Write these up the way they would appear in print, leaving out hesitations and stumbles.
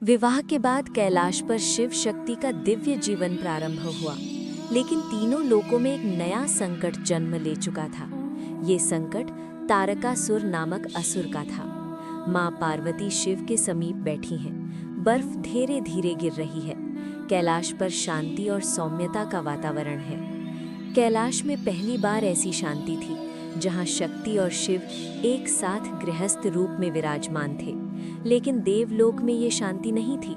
विवाह के बाद कैलाश पर शिव शक्ति का दिव्य जीवन प्रारंभ हुआ, लेकिन तीनों लोकों में एक नया संकट जन्म ले चुका था। ये संकट तारकासुर नामक असुर का था। माँ पार्वती शिव के समीप बैठी हैं। बर्फ धीरे धीरे गिर रही है। कैलाश पर शांति और सौम्यता का वातावरण है। कैलाश में पहली बार ऐसी शांति थी जहाँ शक्ति और शिव एक साथ गृहस्थ रूप में विराजमान थे। लेकिन देवलोक में ये शांति नहीं थी।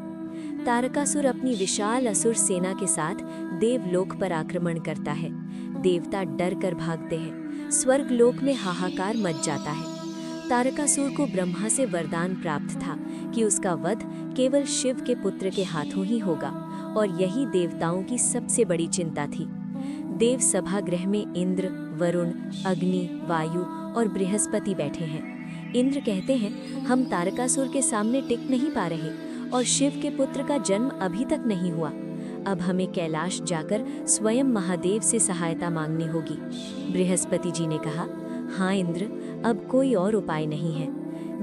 तारकासुर अपनी विशाल असुर सेना के साथ देवलोक पर आक्रमण करता है। देवता डर कर भागते हैं। स्वर्गलोक में हाहाकार मच जाता है। तारकासुर को ब्रह्मा से वरदान प्राप्त था कि उसका वध केवल शिव के पुत्र के हाथों ही होगा, और यही देवताओं की सबसे बड़ी चिंता थी। देव सभागृह में इंद्र, वरुण, अग्नि, वायु और बृहस्पति बैठे हैं। इंद्र कहते हैं, हम तारकासुर के सामने टिक नहीं पा रहे और शिव के पुत्र का जन्म अभी तक नहीं हुआ। अब हमें कैलाश जाकर स्वयं महादेव से सहायता मांगनी होगी। बृहस्पति जी ने कहा, हाँ इंद्र, अब कोई और उपाय नहीं है।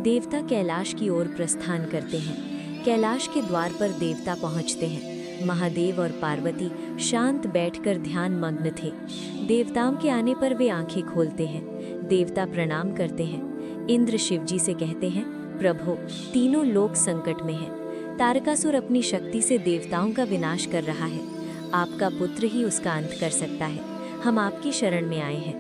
देवता कैलाश की ओर प्रस्थान करते हैं। कैलाश के द्वार पर देवता पहुंचते हैं। महादेव और पार्वती शांत बैठकर ध्यान मग्न थे। देवताओं के आने पर वे आंखें खोलते हैं। देवता प्रणाम करते हैं। इंद्र शिव जी से कहते हैं, प्रभु, तीनों लोक संकट में हैं। तारकासुर अपनी शक्ति से देवताओं का विनाश कर रहा है। आपका पुत्र ही उसका अंत कर सकता है। हम आपकी शरण में आए हैं।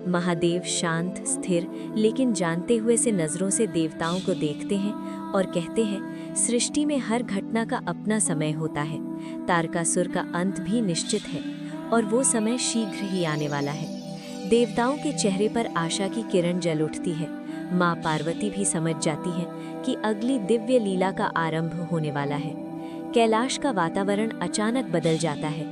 महादेव शांत, स्थिर लेकिन जानते हुए से नजरों से देवताओं को देखते हैं और कहते हैं, सृष्टि में हर घटना का अपना समय होता है। तारकासुर का अंत भी निश्चित है और वो समय शीघ्र ही आने वाला है। देवताओं के चेहरे पर आशा की किरण जल उठती है। माँ पार्वती भी समझ जाती है कि अगली दिव्य लीला का आरंभ होने वाला है। कैलाश का वातावरण अचानक बदल जाता है।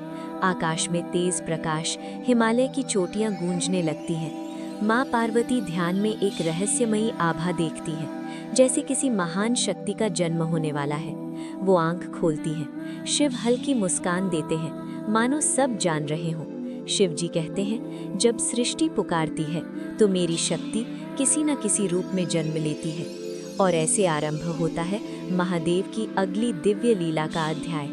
आकाश में तेज प्रकाश, हिमालय की चोटियां गूंजने लगती हैं। माँ पार्वती ध्यान में एक रहस्यमयी आभा देखती हैं, जैसे किसी महान शक्ति का जन्म होने वाला है। वो आंख खोलती हैं। शिव हल्की मुस्कान देते हैं, मानो सब जान रहे हों। शिव जी कहते हैं, जब सृष्टि पुकारती है तो मेरी शक्ति किसी न किसी रूप में जन्म लेती है। और ऐसे आरंभ होता है महादेव की अगली दिव्य लीला का अध्याय।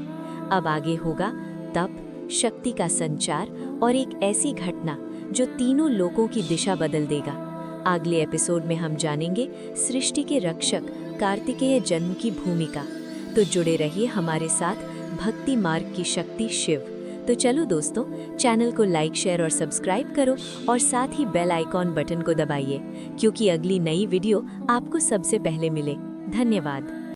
अब आगे होगा तप, शक्ति का संचार और एक ऐसी घटना जो तीनों लोकों की दिशा बदल देगा। अगले एपिसोड में हम जानेंगे सृष्टि के रक्षक कार्तिकेय जन्म की भूमिका। तो जुड़े रहिए हमारे साथ भक्ति मार्ग की शक्ति शिव। तो चलो दोस्तों, चैनल को लाइक, शेयर और सब्सक्राइब करो और साथ ही बेल आइकॉन बटन को दबाइए, क्योंकि अगली नई वीडियो आपको सबसे पहले मिले। धन्यवाद।